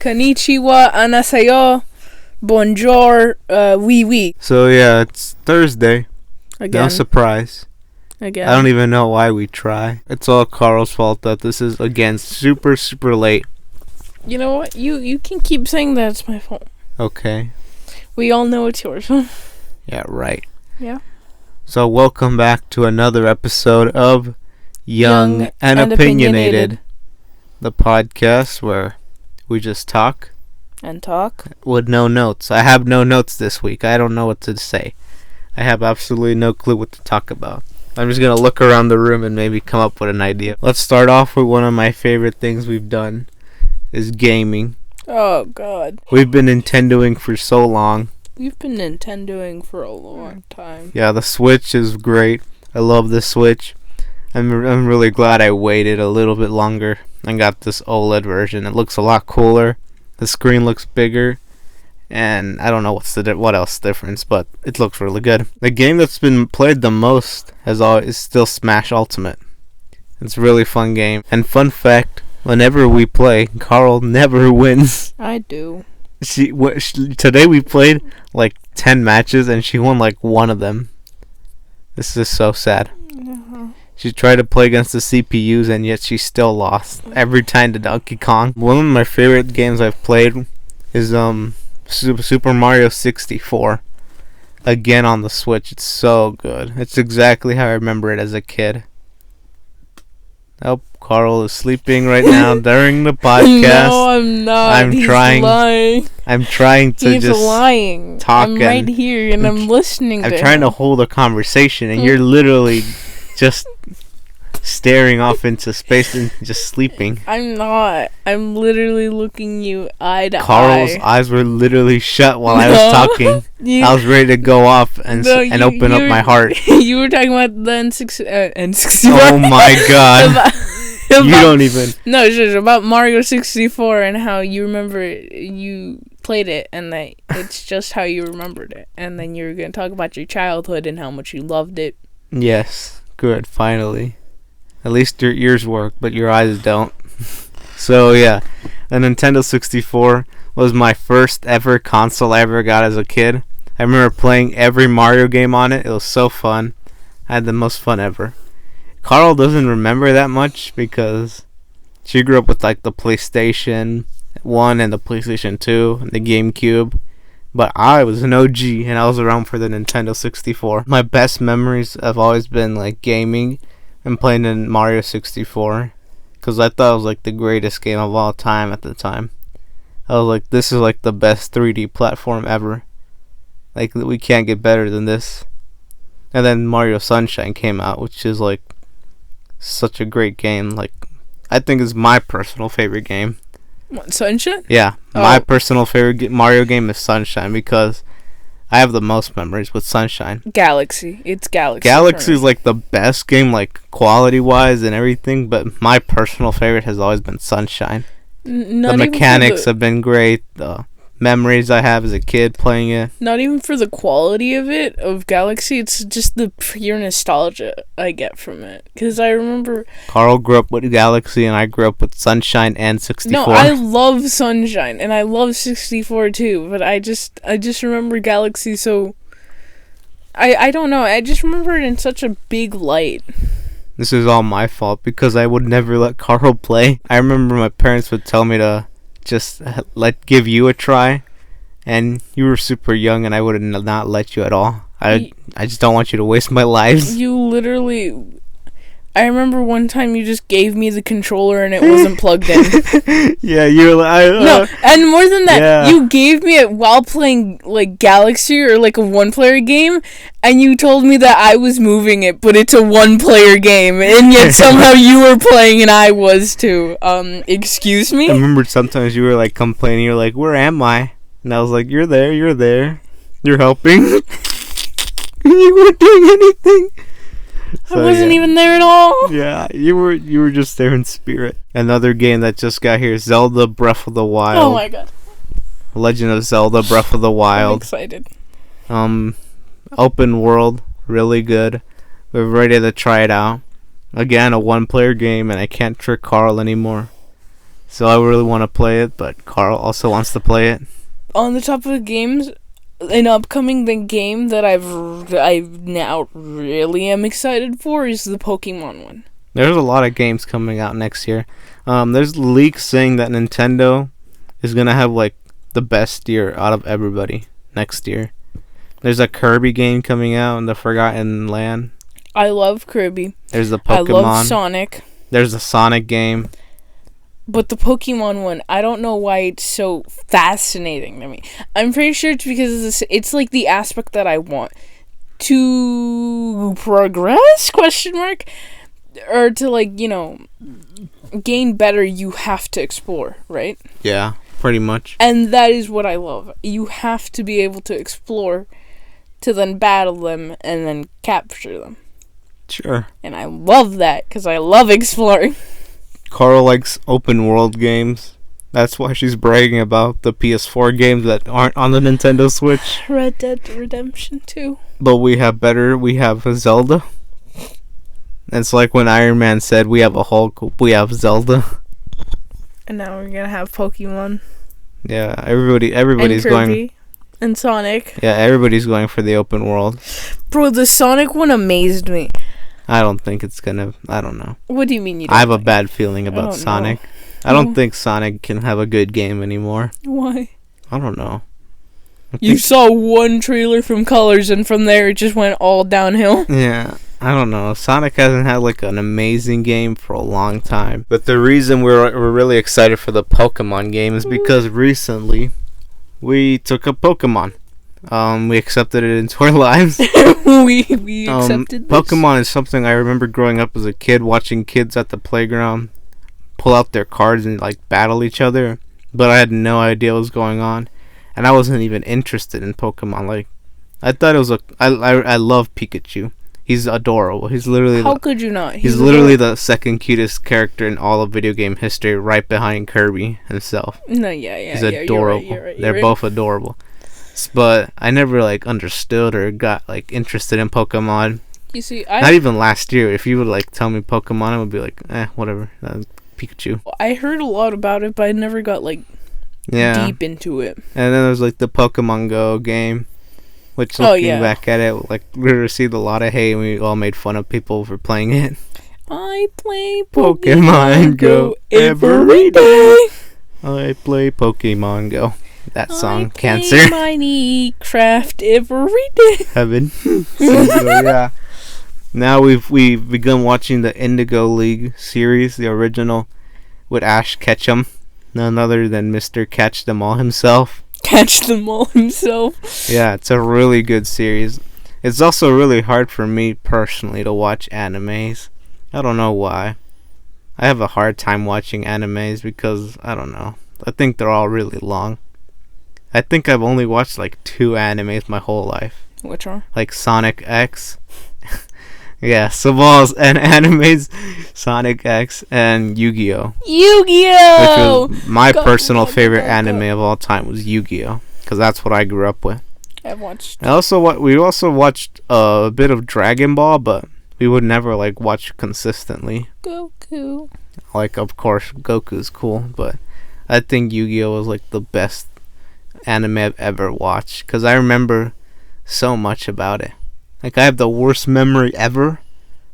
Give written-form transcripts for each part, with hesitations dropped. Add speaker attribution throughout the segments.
Speaker 1: Konnichiwa, anasayo, bonjour, oui oui.
Speaker 2: So yeah, it's Thursday.
Speaker 1: Again.
Speaker 2: No surprise.
Speaker 1: Again.
Speaker 2: I don't even know why we try. It's all Carl's fault that this is, again, super late.
Speaker 1: You know what? You can keep saying that it's my fault.
Speaker 2: Okay.
Speaker 1: We all know it's yours.
Speaker 2: Yeah, right.
Speaker 1: Yeah.
Speaker 2: So welcome back to another episode of Young and Opinionated, the podcast where we just talk.
Speaker 1: And talk.
Speaker 2: With no notes. I have no notes this week. I don't know what to say. I have absolutely no clue what to talk about. I'm just going to look around the room and maybe come up with an idea. Let's start off with one of my favorite things we've done, is gaming.
Speaker 1: Oh, God.
Speaker 2: We've been Nintendoing for so long.
Speaker 1: We've been Nintendoing for a long time.
Speaker 2: Yeah, the Switch is great. I love the Switch. I'm really glad I waited a little bit longer and got this OLED version. It looks a lot cooler. The screen looks bigger. And I don't know what else difference, but it looks really good. The game that's been played the most is still Smash Ultimate. It's a really fun game. And fun fact, whenever we play, Carl never wins.
Speaker 1: I do.
Speaker 2: Today we played like 10 matches and she won like one of them. This is so sad. She tried to play against the CPUs and yet she still lost every time to Donkey Kong. One of my favorite games I've played is Super Mario 64. Again on the Switch. It's so good. It's exactly how I remember it as a kid. Oh, Carl is sleeping right now during the podcast.
Speaker 1: No, I'm not. He's lying.
Speaker 2: I'm trying to
Speaker 1: He's
Speaker 2: just
Speaker 1: lying.
Speaker 2: talk.
Speaker 1: I'm right here and I'm listening
Speaker 2: I'm
Speaker 1: to
Speaker 2: trying
Speaker 1: him.
Speaker 2: to hold a conversation and you're literally just staring off into space and just sleeping.
Speaker 1: I'm not. I'm literally looking you eye to
Speaker 2: Carl's
Speaker 1: eye.
Speaker 2: eyes were literally shut while I was talking. I was ready to go off and open up my heart.
Speaker 1: You were talking about the N64.
Speaker 2: Oh my god. You don't even.
Speaker 1: No, it's just about Mario 64 and how you remember you played it and that it's just how you remembered it. And then you were going to talk about your childhood and how much you loved it.
Speaker 2: Yes. Good. Finally. At least your ears work, but your eyes don't. So, yeah. The Nintendo 64 was my first ever console I ever got as a kid. I remember playing every Mario game on it. It was so fun. I had the most fun ever. Carl doesn't remember that much because she grew up with like the PlayStation 1 and the PlayStation 2 and the GameCube. But I was an OG and I was around for the Nintendo 64. My best memories have always been like gaming and playing in Mario 64 because I thought it was like the greatest game of all time at the time. I was like, this is like the best 3D platform ever. Like, we can't get better than this. And then Mario Sunshine came out, which is like such a great game. Like, I think it's my personal favorite game.
Speaker 1: What, Sunshine?
Speaker 2: Yeah, my personal favorite Mario game is Sunshine because I have the most memories with Sunshine.
Speaker 1: Galaxy. It's Galaxy.
Speaker 2: Galaxy is like the best game, like quality-wise and everything, but my personal favorite has always been Sunshine. The mechanics have been great. The memories I have as a kid playing it.
Speaker 1: Not even for the quality of it, of Galaxy, it's just the pure nostalgia I get from it. Because I remember...
Speaker 2: Carl grew up with Galaxy and I grew up with Sunshine and 64.
Speaker 1: No, I love Sunshine and I love 64 too, but I just remember Galaxy so... I don't know, I just remember it in such a big light.
Speaker 2: This is all my fault because I would never let Carl play. I remember my parents would tell me to just give you a try, and you were super young and I would not let you at all. I just don't want you to waste my lives.
Speaker 1: You literally... I remember one time you just gave me the controller and it wasn't plugged in.
Speaker 2: Yeah, you were like...
Speaker 1: No, and more than that,
Speaker 2: yeah.
Speaker 1: You gave me it while playing, like, Galaxy or, like, a one-player game, and you told me that I was moving it, but it's a one-player game, and yet somehow you were playing and I was too. Excuse me?
Speaker 2: I remember sometimes you were, like, complaining. You were like, where am I? And I was like, you're there. You're helping. You weren't doing anything.
Speaker 1: So, I wasn't even there at all.
Speaker 2: Yeah, you were just there in spirit. Another game that just got here, Zelda Breath of the Wild.
Speaker 1: Oh my god.
Speaker 2: Legend of Zelda Breath of the Wild.
Speaker 1: I'm excited.
Speaker 2: Open world, really good. We're ready to try it out. Again, a one-player game, and I can't trick Carl anymore. So I really want to play it, but Carl also wants to play it.
Speaker 1: On the top of the games, an upcoming game that I now really am excited for is the Pokemon one.
Speaker 2: There's a lot of games coming out next year. There's leaks saying that Nintendo is gonna have like the best year out of everybody next year. There's a Kirby game coming out in the Forgotten Land.
Speaker 1: I love Kirby.
Speaker 2: There's the Pokemon.
Speaker 1: I love Sonic.
Speaker 2: There's a Sonic game.
Speaker 1: But the Pokemon one, I don't know why it's so fascinating to me. I'm pretty sure it's because it's like the aspect that I want to progress, question mark, or to like, gain better, you have to explore, right?
Speaker 2: Yeah, pretty much.
Speaker 1: And that is what I love. You have to be able to explore to then battle them and then capture them.
Speaker 2: Sure.
Speaker 1: And I love that because I love exploring.
Speaker 2: Carl likes open world games. That's why she's bragging about the PS4 games that aren't on the Nintendo Switch.
Speaker 1: Red Dead Redemption 2.
Speaker 2: But we have Zelda. It's like when Iron Man said we have a Hulk, we have Zelda.
Speaker 1: And now we're gonna have Pokemon.
Speaker 2: Yeah, everybody's
Speaker 1: and Kirby,
Speaker 2: going.
Speaker 1: And Sonic.
Speaker 2: Yeah, everybody's going for the open world.
Speaker 1: Bro, the Sonic one amazed me.
Speaker 2: I don't think it's gonna. I don't know.
Speaker 1: What do you mean you don't?
Speaker 2: I have a bad feeling about Sonic. I don't think Sonic can have a good game anymore.
Speaker 1: Why?
Speaker 2: I don't know.
Speaker 1: You saw one trailer from Colors, and from there it just went all downhill.
Speaker 2: Yeah, I don't know. Sonic hasn't had like an amazing game for a long time. But the reason we're really excited for the Pokemon game is because recently we took a Pokemon. We accepted it into our lives.
Speaker 1: we accepted this.
Speaker 2: Pokemon is something I remember growing up as a kid, watching kids at the playground pull out their cards and like battle each other, but I had no idea what was going on, and I wasn't even interested in Pokemon. Like, I thought it was I love Pikachu. He's adorable. He's literally
Speaker 1: could you not?
Speaker 2: He's literally the second cutest character in all of video game history, right behind Kirby himself.
Speaker 1: No, yeah.
Speaker 2: He's adorable.
Speaker 1: You're right.
Speaker 2: They're both adorable. But I never like understood or got like interested in Pokemon.
Speaker 1: You see,
Speaker 2: not even last year. If you would like tell me Pokemon, I would be like, whatever. Pikachu.
Speaker 1: I heard a lot about it, but I never got like deep into it.
Speaker 2: And then there's like the Pokemon Go game, which looking back at it, like we received a lot of hate, and we all made fun of people for playing it.
Speaker 1: I play
Speaker 2: Pokemon Go every day. I play Pokemon Go. That song, Cancer.
Speaker 1: I play Minecraft every day.
Speaker 2: Heaven. So, yeah. Now we've begun watching the Indigo League series, the original, with Ash Ketchum, none other than Mr. Catch Them All himself.
Speaker 1: Catch Them All himself.
Speaker 2: Yeah, it's a really good series. It's also really hard for me personally to watch animes. I don't know why. I have a hard time watching animes because, I don't know, I think they're all really long. I think I've only watched like 2 animes my whole life.
Speaker 1: Which are?
Speaker 2: Like Sonic X. Yeah, Sabal's and animes, Sonic X and Yu-Gi-Oh!
Speaker 1: Yu-Gi-Oh!
Speaker 2: Which was my personal favorite anime of all time was Yu-Gi-Oh! Because that's what I grew up with.
Speaker 1: I've watched.
Speaker 2: We also watched a bit of Dragon Ball, but we would never like watch consistently.
Speaker 1: Goku.
Speaker 2: Like, of course, Goku's cool, but I think Yu-Gi-Oh! Was like the best anime I've ever watched. Because I remember so much about it. Like, I have the worst memory ever.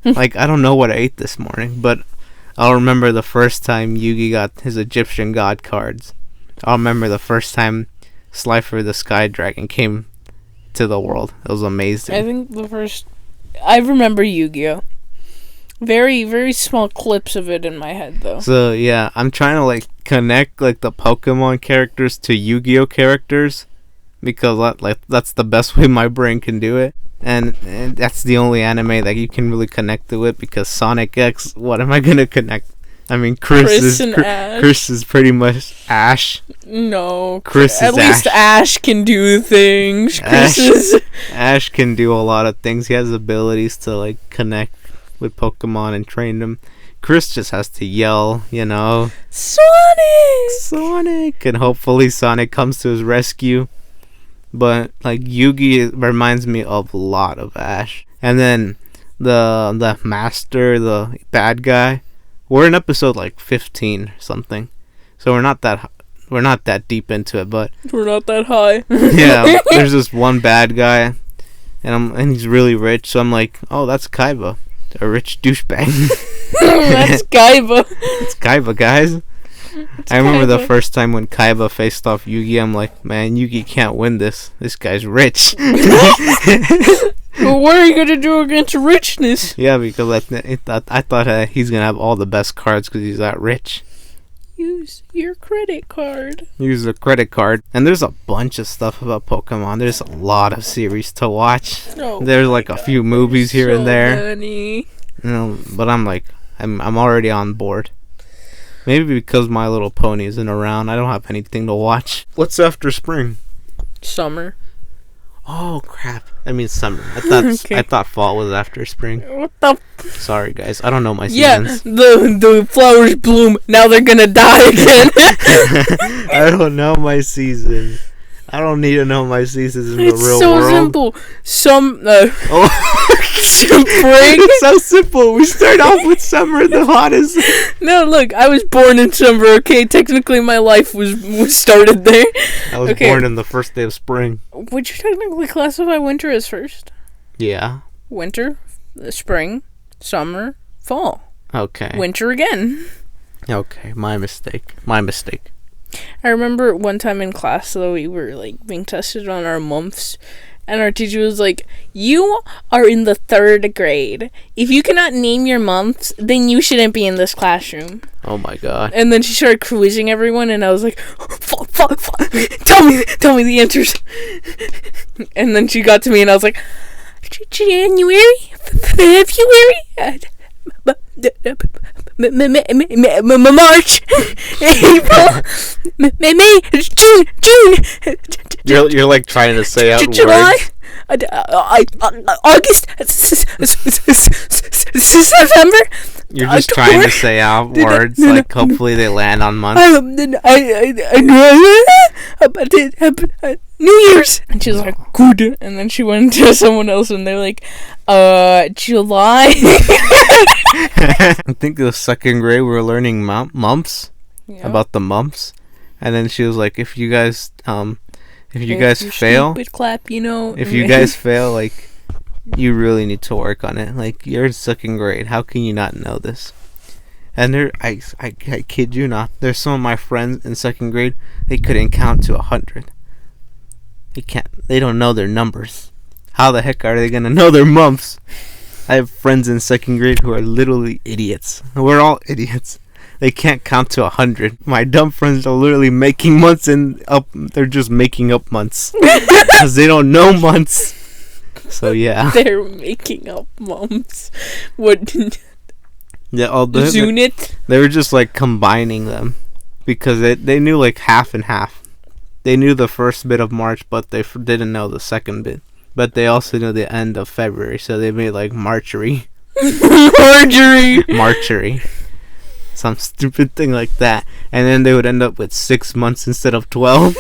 Speaker 2: Like, I don't know what I ate this morning, but I'll remember the first time Yugi got his Egyptian god cards. I'll remember the first time Slifer the Sky Dragon came to the world. It was amazing.
Speaker 1: I think I remember Yu-Gi-Oh! Very, very small clips of it in my head, though.
Speaker 2: So, yeah, I'm trying to, like, connect, like, the Pokemon characters to Yu-Gi-Oh! Characters. Because, that's the best way my brain can do it. And that's the only anime that you can really connect to it, because Sonic X, what am I gonna connect? I mean, Chris is pretty much Ash.
Speaker 1: No,
Speaker 2: Chris
Speaker 1: at least Ash can do things.
Speaker 2: Ash can do a lot of things. He has abilities to like connect with Pokemon and train them. Chris just has to yell, Sonic, and hopefully Sonic comes to his rescue. But like Yugi reminds me of a lot of Ash. And then the master, the bad guy, we're in episode like 15 or something. So we're not that deep into it, but
Speaker 1: We're not that high.
Speaker 2: yeah, there's this one bad guy, and he's really rich. So I'm like, oh, that's Kaiba, a rich douchebag.
Speaker 1: That's Kaiba.
Speaker 2: It's Kaiba, guys. I remember the first time when Kaiba faced off Yugi. I'm like, man, Yugi can't win this. This guy's rich.
Speaker 1: Well, what are you gonna do against richness?
Speaker 2: Yeah, because I thought he's gonna have all the best cards because he's that rich.
Speaker 1: Use your credit card.
Speaker 2: Use a credit card. And there's a bunch of stuff about Pokemon. There's a lot of series to watch.
Speaker 1: Oh
Speaker 2: There's like a few movies here and there.
Speaker 1: Many.
Speaker 2: You know, but I'm already on board. Maybe because My Little Pony isn't around, I don't have anything to watch. What's after spring?
Speaker 1: Summer.
Speaker 2: Oh crap! I mean summer. I thought fall was after spring.
Speaker 1: What the?
Speaker 2: Sorry guys, I don't know my
Speaker 1: Yeah,
Speaker 2: seasons.
Speaker 1: the flowers bloom. Now they're gonna die again.
Speaker 2: I don't know my season. I don't need to know my seasons in the real
Speaker 1: It's so
Speaker 2: world.
Speaker 1: simple. Spring.
Speaker 2: It's so simple. We start off with summer, the hottest.
Speaker 1: No, look, I was born in summer. Okay, technically my life was started there.
Speaker 2: I was born in the first day of spring.
Speaker 1: Would you technically classify winter as first?
Speaker 2: Yeah.
Speaker 1: Winter, spring, summer, fall.
Speaker 2: Okay.
Speaker 1: Winter again.
Speaker 2: Okay, my mistake.
Speaker 1: I remember one time in class, though, we were like being tested on our months, and our teacher was like, "You are in the 3rd grade. If you cannot name your months, then you shouldn't be in this classroom."
Speaker 2: Oh my god.
Speaker 1: And then she started quizzing everyone, and I was like, fuck. Tell me the answers. And then she got to me, and I was like, January, February, March, April, May, June.
Speaker 2: You're like trying to say out
Speaker 1: July,
Speaker 2: words.
Speaker 1: August, September.
Speaker 2: You're just trying to say out words, like hopefully they land on months.
Speaker 1: New Year's. And she was like, good. And then she went to someone else and they're like, July.
Speaker 2: I think the 2nd grade we were learning mumps.
Speaker 1: Yeah.
Speaker 2: About the mumps. And then she was like, if you guys fail,
Speaker 1: stupid clap, you know.
Speaker 2: if you guys fail, like, you really need to work on it. Like, you're in 2nd grade. How can you not know this? And I kid you not, there's some of my friends in 2nd grade, they couldn't count to 100. They don't know their numbers. How the heck are they gonna know their months? I have friends in 2nd grade who are literally idiots. We're all idiots. They can't count to 100. My dumb friends are literally making months they're just making up months. Because they don't know months. So yeah.
Speaker 1: They're making up months. What?
Speaker 2: Yeah,
Speaker 1: Zunit?
Speaker 2: They were just like combining them. Because they knew like half and half. They knew the first bit of March, but they didn't know the second bit. But they also knew the end of February, so they made like Marchery. Marchery. Some stupid thing like that. And then they would end up with 6 months instead of 12.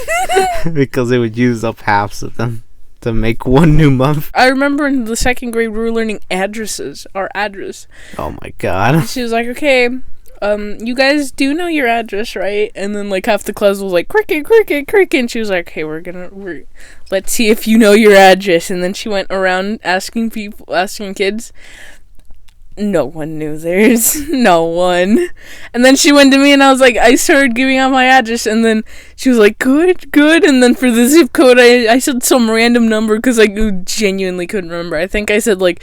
Speaker 2: Because they would use up halves of them to make one new month.
Speaker 1: I remember in the 2nd grade we were learning addresses. Our address.
Speaker 2: Oh my god.
Speaker 1: She was like, okay, you guys do know your address, right? And then like half the class was like, cricket. And she was like, okay, let's see if you know your address. And then she went around asking kids. No one knew theirs. No one. And then she went to me and I started giving out my address, and then she was like, good. And then for the zip code, I said some random number because I genuinely couldn't remember. I think I said like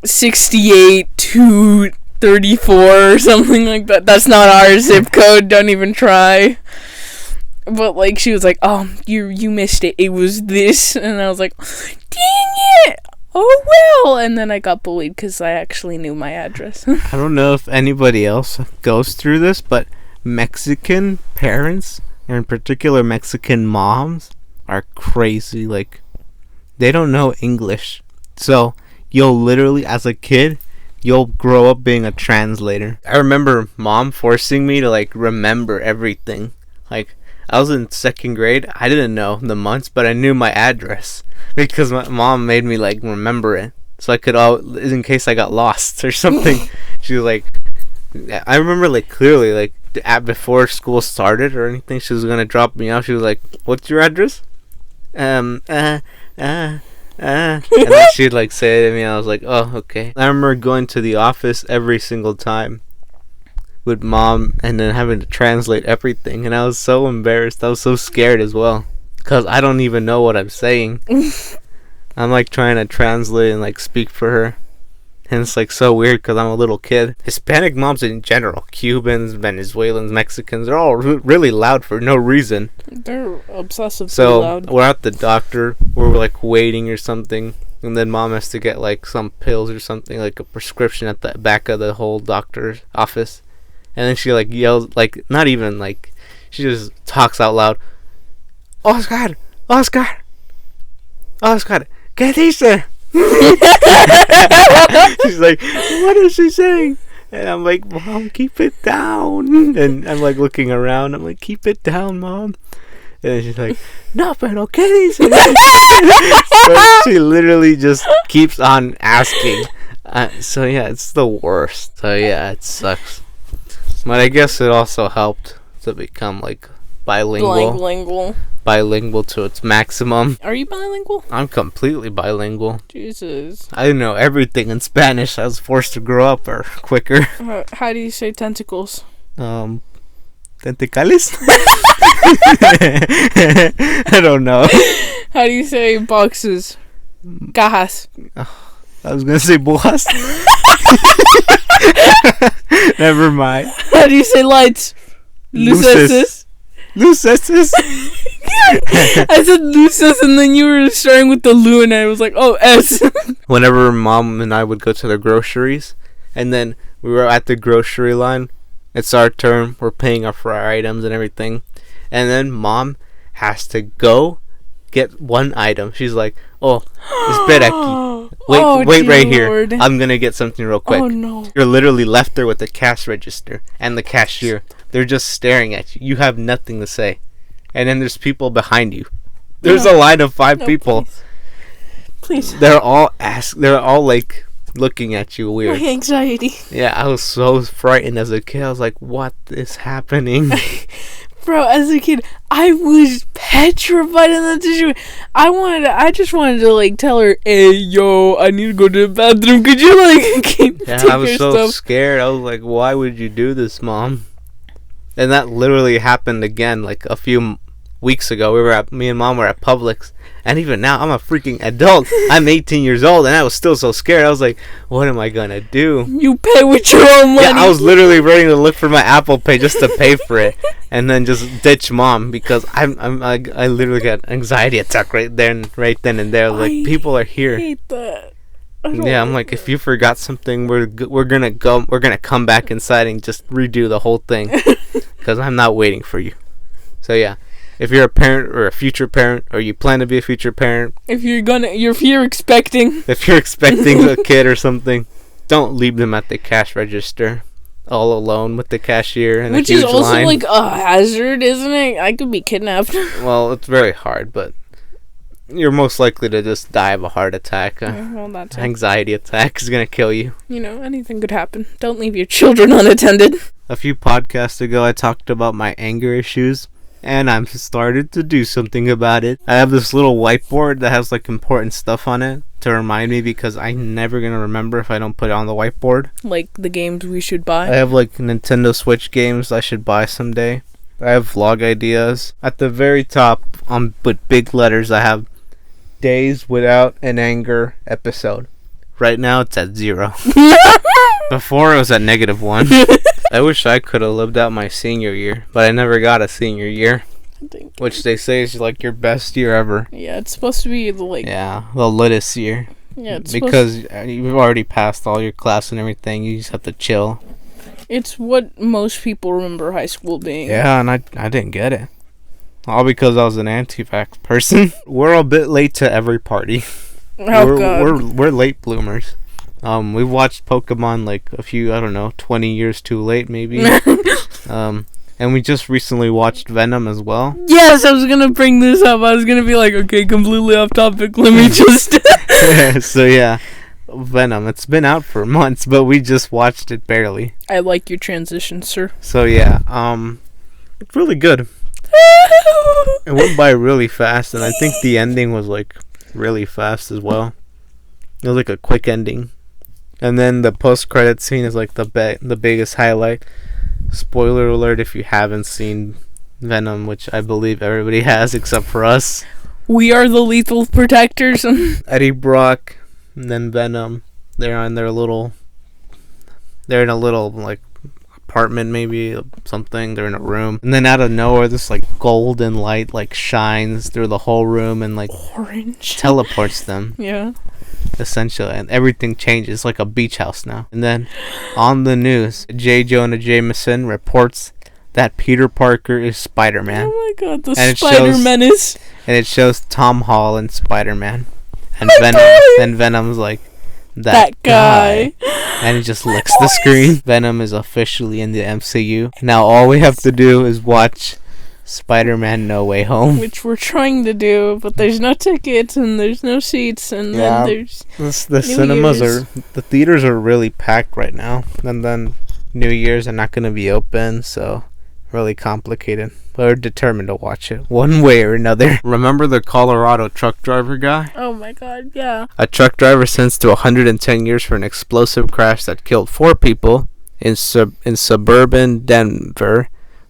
Speaker 1: 68 to 34 or something like that. That's not our zip code. Don't even try. But like she was like, oh, you missed it. It was this. And I was like, dang it. Oh well. And then I got bullied because I actually knew my address.
Speaker 2: I don't know if anybody else goes through this, but Mexican parents, or in particular Mexican moms, are crazy. Like, they don't know English. So you'll literally, as a kid, you'll grow up being a translator. I remember mom forcing me to like remember everything. Like, I was in 2nd grade. I didn't know the months, but I knew my address because my mom made me like remember it, so I could in case I got lost or something. She was like, I remember like clearly, like before school started or anything, she was gonna drop me off. She was like, "What's your address?" And then she'd like say it to me. I was like, "Oh, okay." I remember going to the office every single time with Mom, and then having to translate everything, and I was so embarrassed. I was so scared as well, because I don't even know what I'm saying. I'm like trying to translate and like speak for her, and it's like so weird because I'm a little kid. Hispanic moms in general, Cubans, Venezuelans, Mexicans, they're all really loud for no reason.
Speaker 1: They're obsessively
Speaker 2: so
Speaker 1: loud.
Speaker 2: We're at the doctor, we're like waiting or something, and then Mom has to get like some pills or something, like a prescription at the back of the whole doctor's office. And then she like yells, like not even like, she just talks out loud. Oscar, Oscar, Oscar, ¿qué dice? She's like, what is she saying? And I'm like, Mom, keep it down. And I'm like looking around. I'm like, keep it down, Mom. And then she's like, no, pero ¿qué dice? So she literally just keeps on asking. So yeah, it's the worst. So yeah, it sucks. But I guess it also helped to become like bilingual to its maximum.
Speaker 1: Are you bilingual?
Speaker 2: I'm completely bilingual.
Speaker 1: Jesus.
Speaker 2: I didn't know everything in Spanish. I was forced to grow up quicker.
Speaker 1: How do you say tentacles?
Speaker 2: Tentacles? I don't know.
Speaker 1: How do you say boxes? Cajas.
Speaker 2: I was gonna say bojas. Never mind.
Speaker 1: How do you say lights? Luces.
Speaker 2: Luces.
Speaker 1: I said luces, and then you were starting with the lu, and I was like, oh, S.
Speaker 2: Whenever Mom and I would go to the groceries, and then we were at the grocery line, it's our turn, we're paying for our items and everything, and then Mom has to go get one item. She's like, oh, espera aquí. Wait right
Speaker 1: Lord.
Speaker 2: here. I'm gonna get something real quick.
Speaker 1: Oh, no.
Speaker 2: You're literally left there with the cash register and the cashier. They're just staring at you. You have nothing to say. And then there's people behind you. There's a line of 5 people.
Speaker 1: Please.
Speaker 2: They're all like looking at you weird.
Speaker 1: My anxiety.
Speaker 2: Yeah, I was so frightened as a kid. I was like, what is happening?
Speaker 1: Bro, as a kid, I was petrified in that situation. I just wanted to like tell her, hey, yo, I need to go to the bathroom. Could you like take
Speaker 2: I was
Speaker 1: your
Speaker 2: so
Speaker 1: stuff?
Speaker 2: scared. I was like, why would you do this, Mom? And that literally happened again like a few weeks ago. Me and Mom were at Publix, and even now I'm a freaking adult. I'm 18 years old, and I was still so scared. I was like, what am I gonna do?
Speaker 1: You pay with your own money.
Speaker 2: Yeah, I was literally ready to look for my Apple Pay just to pay for it, and then just ditch Mom because I literally got anxiety attack right then and there. Like, people are here.
Speaker 1: I hate that.
Speaker 2: Yeah, I'm like, if you forgot something, we're gonna come back inside and just redo the whole thing, because I'm not waiting for you. So yeah, if you're a parent or a future parent, or you plan to be a future parent,
Speaker 1: if you're expecting
Speaker 2: a kid or something, don't leave them at the cash register all alone with the cashier and
Speaker 1: which
Speaker 2: a huge
Speaker 1: is also
Speaker 2: line.
Speaker 1: like a hazard, isn't it? I could be kidnapped.
Speaker 2: Well, it's very hard, but you're most likely to just die of a heart attack.
Speaker 1: Well, that's
Speaker 2: anxiety attack is gonna kill you.
Speaker 1: You know, anything could happen. Don't leave your children unattended.
Speaker 2: A few podcasts ago, I talked about my anger issues, and I'm started to do something about it. I have this little whiteboard that has like important stuff on it to remind me, because I'm never gonna remember if I don't put it on the whiteboard.
Speaker 1: Like the games we should buy.
Speaker 2: I have like Nintendo Switch games I should buy someday. I have vlog ideas. At the very top, with big letters, I have days without an anger episode. Right now it's at 0. Before it was at -1. I wish I could have lived out my senior year, but I never got a senior year, which they say is like your best year ever.
Speaker 1: Yeah, it's supposed to be the
Speaker 2: latest year.
Speaker 1: Yeah, it's
Speaker 2: because you've already passed all your class and everything. You just have to chill.
Speaker 1: It's what most people remember high school being.
Speaker 2: Yeah, and I didn't get it. All because I was an anti-vax person. We're a bit late to every party.
Speaker 1: Oh, God.
Speaker 2: We're late bloomers. We watched Pokemon like a few, 20 years too late maybe. And we just recently watched Venom as well.
Speaker 1: Yes, I was gonna bring this up. I was gonna be like, okay, completely off topic. Let me just.
Speaker 2: So yeah, Venom. It's been out for months, but we just watched it barely.
Speaker 1: I like your transition, sir.
Speaker 2: So yeah, it's really good. It went by really fast, and I think the ending was like really fast as well. It was like a quick ending, and then the post-credit scene is like the biggest highlight. Spoiler alert if you haven't seen Venom, which I believe everybody has except for us.
Speaker 1: We are the lethal protectors.
Speaker 2: Eddie Brock and then Venom. They're in a little like apartment, maybe something. They're in a room, and then out of nowhere this like golden light like shines through the whole room and like
Speaker 1: orange
Speaker 2: teleports them.
Speaker 1: Yeah.
Speaker 2: Essentially, and everything changes like a beach house now. And then on the news, J. Jonah Jameson reports that Peter Parker is Spider-Man.
Speaker 1: Oh my god, the
Speaker 2: and
Speaker 1: Spider-Menace.
Speaker 2: And it shows Tom Holland Spider-Man. And Venom's like, that guy. And he just licks the screen. Venom is officially in the MCU. Now all we have to do is watch Spider-Man No Way Home.
Speaker 1: Which we're trying to do, but there's no tickets and there's no seats and then there's
Speaker 2: the cinemas the theaters are really packed right now. And then New Year's are not going to be open, so really complicated. But we're determined to watch it one way or another. Remember the Colorado truck driver guy?
Speaker 1: Oh my god, yeah.
Speaker 2: A truck driver sentenced to 110 years for an explosive crash that killed 4 people in suburban Denver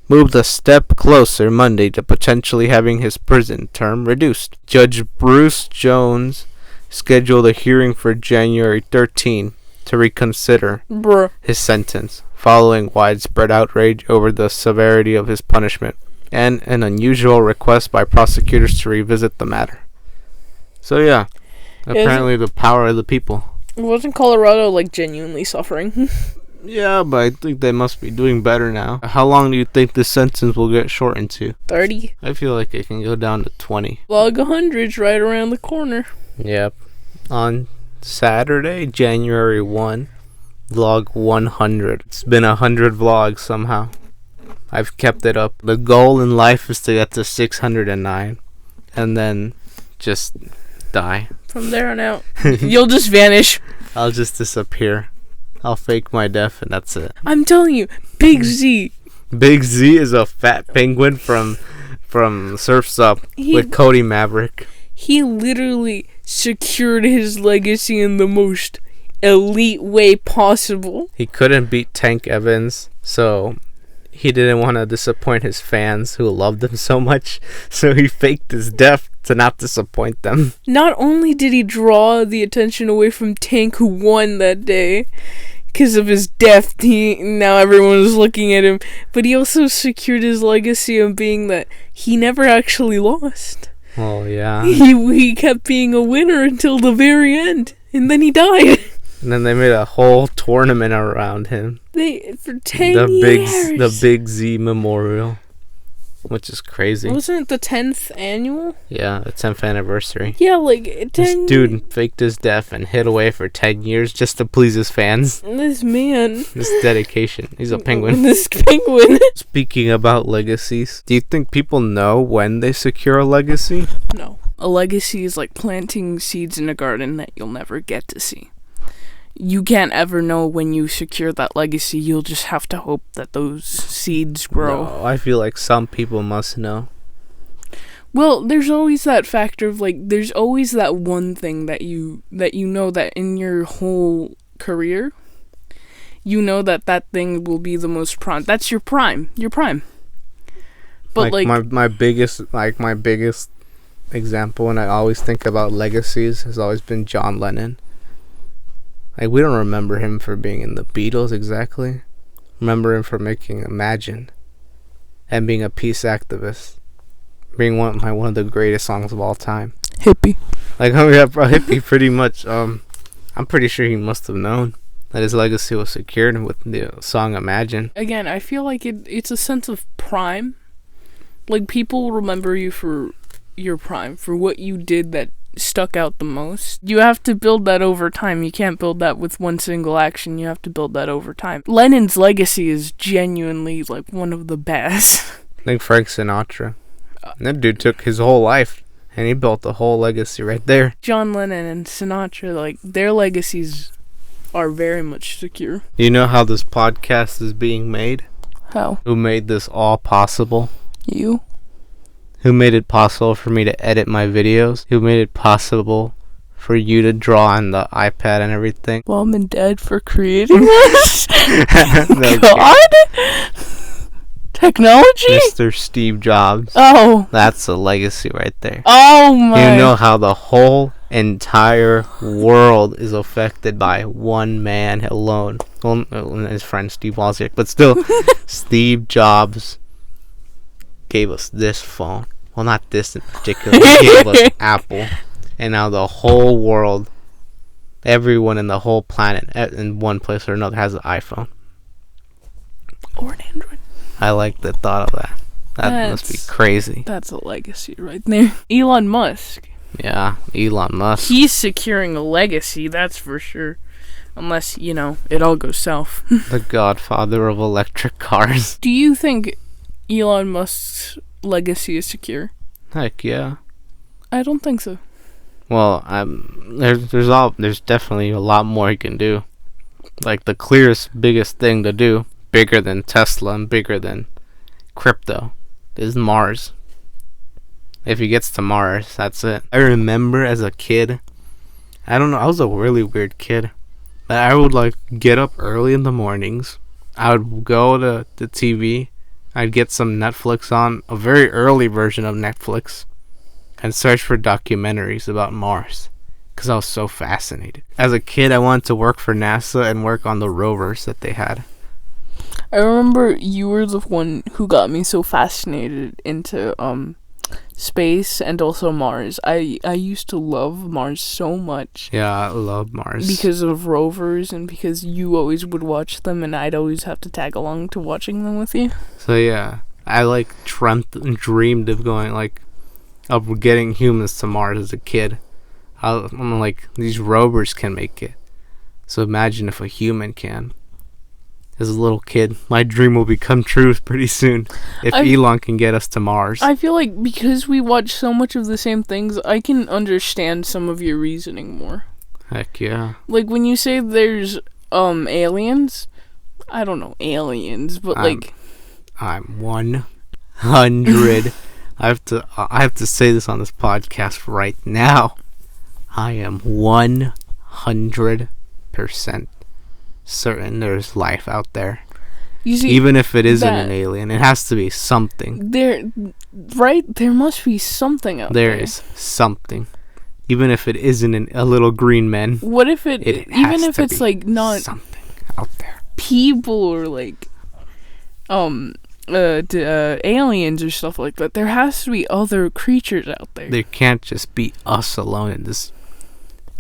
Speaker 2: moved a step closer Monday to potentially having his prison term reduced. Judge Bruce Jones scheduled a hearing for January 13 to reconsider his sentence, following widespread outrage over the severity of his punishment and an unusual request by prosecutors to revisit the matter. So yeah, apparently the power of the people.
Speaker 1: Wasn't Colorado like genuinely suffering?
Speaker 2: Yeah, but I think they must be doing better now. How long do you think this sentence will get shortened to?
Speaker 1: 30.
Speaker 2: I feel like it can go down to 20.
Speaker 1: Log 100's right around the corner.
Speaker 2: Yep. On Saturday, January 1, vlog 100. It's been 100 vlogs somehow. I've kept it up. The goal in life is to get to 609 and then just die.
Speaker 1: From there on out, you'll just vanish.
Speaker 2: I'll just disappear. I'll fake my death and that's it.
Speaker 1: I'm telling you, Big Z.
Speaker 2: Big Z is a fat penguin from Surf's Up with Cody Maverick.
Speaker 1: He literally secured his legacy in the most elite way possible.
Speaker 2: He couldn't beat Tank Evans, so he didn't want to disappoint his fans who loved him so much, so he faked his death to not disappoint them.
Speaker 1: Not only did he draw the attention away from Tank, who won that day because of his death, now everyone was looking at him, but he also secured his legacy of being that he never actually lost.
Speaker 2: Oh yeah.
Speaker 1: He kept being a winner until the very end, and then he died.
Speaker 2: And then they made a whole tournament around him.
Speaker 1: For 10 years.
Speaker 2: The Big Z Memorial. Which is crazy.
Speaker 1: Wasn't it the 10th annual?
Speaker 2: Yeah, the 10th anniversary.
Speaker 1: Yeah, like 10.
Speaker 2: This dude faked his death and hid away for 10 years just to please his fans.
Speaker 1: This man.
Speaker 2: This dedication. He's a penguin.
Speaker 1: This penguin.
Speaker 2: Speaking about legacies, do you think people know when they secure a legacy?
Speaker 1: No. A legacy is like planting seeds in a garden that you'll never get to see. You can't ever know when you secure that legacy. You'll just have to hope that those seeds grow.
Speaker 2: No, I feel like some people must know.
Speaker 1: Well, there's always that factor of like, there's always that one thing that you know that in your whole career, you know that thing will be the most prime. That's your prime. Your prime. But like
Speaker 2: my biggest example, and I always think about legacies, has always been John Lennon. Like, we don't remember him for being in the Beatles exactly. Remember him for making Imagine and being a peace activist, being one of the greatest songs of all time.
Speaker 1: Hippie.
Speaker 2: Like, oh yeah, bro, hippie, pretty much. I'm pretty sure he must have known that his legacy was secured with the song Imagine.
Speaker 1: Again, I feel like it's a sense of prime. Like, people will remember you for your prime, for what you did that stuck out the most. You have to build that over time. You can't build that with one single action. You have to build that over time. Lennon's legacy is genuinely like one of the best.
Speaker 2: I think Frank Sinatra. That dude took his whole life And he built a whole legacy right there.
Speaker 1: John Lennon and Sinatra, like, their legacies are very much secure.
Speaker 2: You know how this podcast is being made?
Speaker 1: How?
Speaker 2: Who made this all possible?
Speaker 1: You?
Speaker 2: Who made it possible for me to edit my videos? Who made it possible for you to draw on the iPad and everything?
Speaker 1: Mom and Dad for creating this?
Speaker 2: Okay.
Speaker 1: God? Technology?
Speaker 2: Mr. Steve Jobs.
Speaker 1: Oh.
Speaker 2: That's a legacy right there.
Speaker 1: Oh my.
Speaker 2: You know how the whole entire world is affected by one man alone. Well, his friend Steve Wozniak, but still, Steve Jobs gave us this phone. Well, not this in particular. He gave us Apple. And now the whole world, everyone in the whole planet, in one place or another, has an iPhone.
Speaker 1: Or an Android.
Speaker 2: I like the thought of that. That must be crazy.
Speaker 1: That's a legacy right there. Elon Musk.
Speaker 2: Yeah, Elon Musk.
Speaker 1: He's securing a legacy, that's for sure. Unless, it all goes south.
Speaker 2: The godfather of electric cars.
Speaker 1: Do you think Elon Musk's legacy is secure?
Speaker 2: Heck yeah.
Speaker 1: I don't think so.
Speaker 2: Well, there's definitely a lot more he can do. Like the clearest, biggest thing to do, bigger than Tesla and bigger than crypto, is Mars. If he gets to Mars, that's it. I remember as a kid, I don't know, I was a really weird kid, but I would get up early in the mornings. I would go to the TV. I'd get some Netflix on, a very early version of Netflix, and search for documentaries about Mars, because I was so fascinated. As a kid, I wanted to work for NASA and work on the rovers that they had.
Speaker 1: I remember you were the one who got me so fascinated into space and also Mars. I used to love Mars so much.
Speaker 2: Yeah, I love Mars.
Speaker 1: Because of rovers and because you always would watch them and I'd always have to tag along to watching them with you.
Speaker 2: So yeah, I dreamed of going of getting humans to Mars as a kid. I'm like, these rovers can make it. So imagine if a human can. As a little kid, my dream will become true pretty soon if Elon can get us to Mars.
Speaker 1: I feel like because we watch so much of the same things, I can understand some of your reasoning more.
Speaker 2: Heck yeah.
Speaker 1: Like when you say there's aliens, I don't know aliens, but
Speaker 2: I'm 100. I have to say this on this podcast right now. I am 100% certain there's life out there.
Speaker 1: You see,
Speaker 2: even if it isn't an alien, it has to be something.
Speaker 1: There must be something out there.
Speaker 2: There is something. Even if it isn't a little green man.
Speaker 1: What if even if it's not
Speaker 2: something out there.
Speaker 1: People or aliens or stuff like that. There has to be other creatures out there.
Speaker 2: There can't just be us alone in this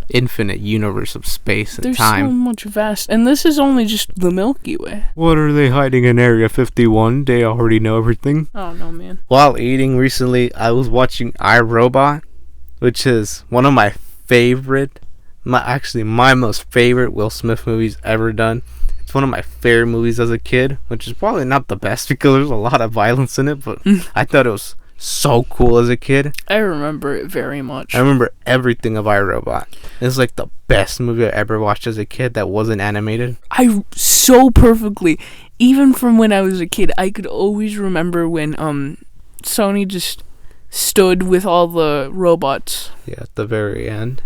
Speaker 2: infinite universe of space and time.
Speaker 1: There's so much vast, and this is only just the Milky Way.
Speaker 2: What are they hiding in Area 51? They already know everything.
Speaker 1: I don't know, man.
Speaker 2: While eating recently, I was watching iRobot, which is one of my favorite, my most favorite Will Smith movies ever done. It's one of my favorite movies as a kid, which is probably not the best because there's a lot of violence in it, but I thought it was so cool as a kid.
Speaker 1: I remember it very much.
Speaker 2: I remember everything of iRobot. It's like the best movie I ever watched as a kid that wasn't animated.
Speaker 1: I so perfectly, even from when I was a kid, I could always remember when Sony just stood with all the robots.
Speaker 2: Yeah, at the very end.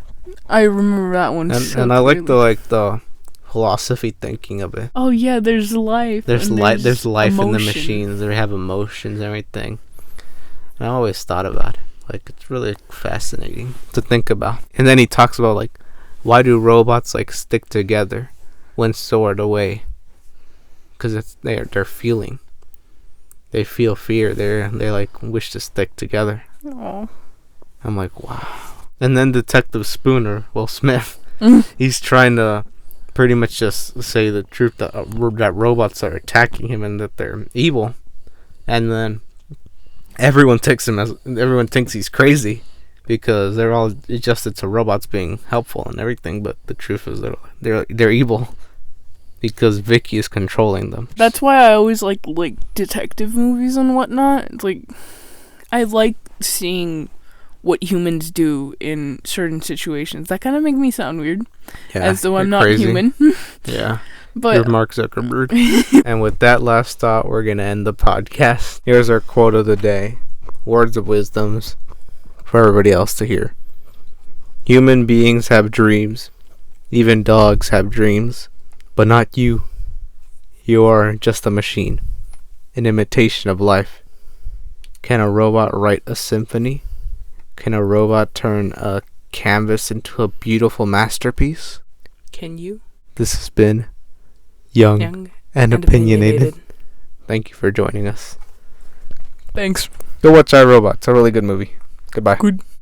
Speaker 1: I remember that one.
Speaker 2: And I like the philosophy thinking of it.
Speaker 1: Oh yeah, there's life.
Speaker 2: There's life
Speaker 1: emotion.
Speaker 2: in the machines. They have emotions and everything. And I always thought about it. It's really fascinating to think about. And then he talks about why do robots stick together when stored away? Because they're feeling. They feel fear. They wish to stick together.
Speaker 1: Aww.
Speaker 2: I'm like, wow. And then Detective Spooner, Will Smith, he's trying to pretty much just say the truth that robots are attacking him and that they're evil. And then everyone thinks he's crazy because they're all adjusted to robots being helpful and everything, but the truth is they're evil because Vicky is controlling them.
Speaker 1: That's why I always like detective movies and whatnot. I like seeing what humans do in certain situations. That kind of makes me sound weird, as though I'm not
Speaker 2: crazy.
Speaker 1: human.
Speaker 2: Yeah.
Speaker 1: But
Speaker 2: You're Mark Zuckerberg. And with that last thought, we're going to end the podcast. Here's our quote of the day. Words of wisdoms for everybody else to hear. Human beings have dreams. Even dogs have dreams. But not you. You are just a machine. An imitation of life. Can a robot write a symphony? Can a robot turn a canvas into a beautiful masterpiece?
Speaker 1: can you?
Speaker 2: This has been Young and Opinionated. Thank you for joining us.
Speaker 1: Thanks.
Speaker 2: Go watch iRobot. It's a really good movie. Goodbye.
Speaker 1: Good.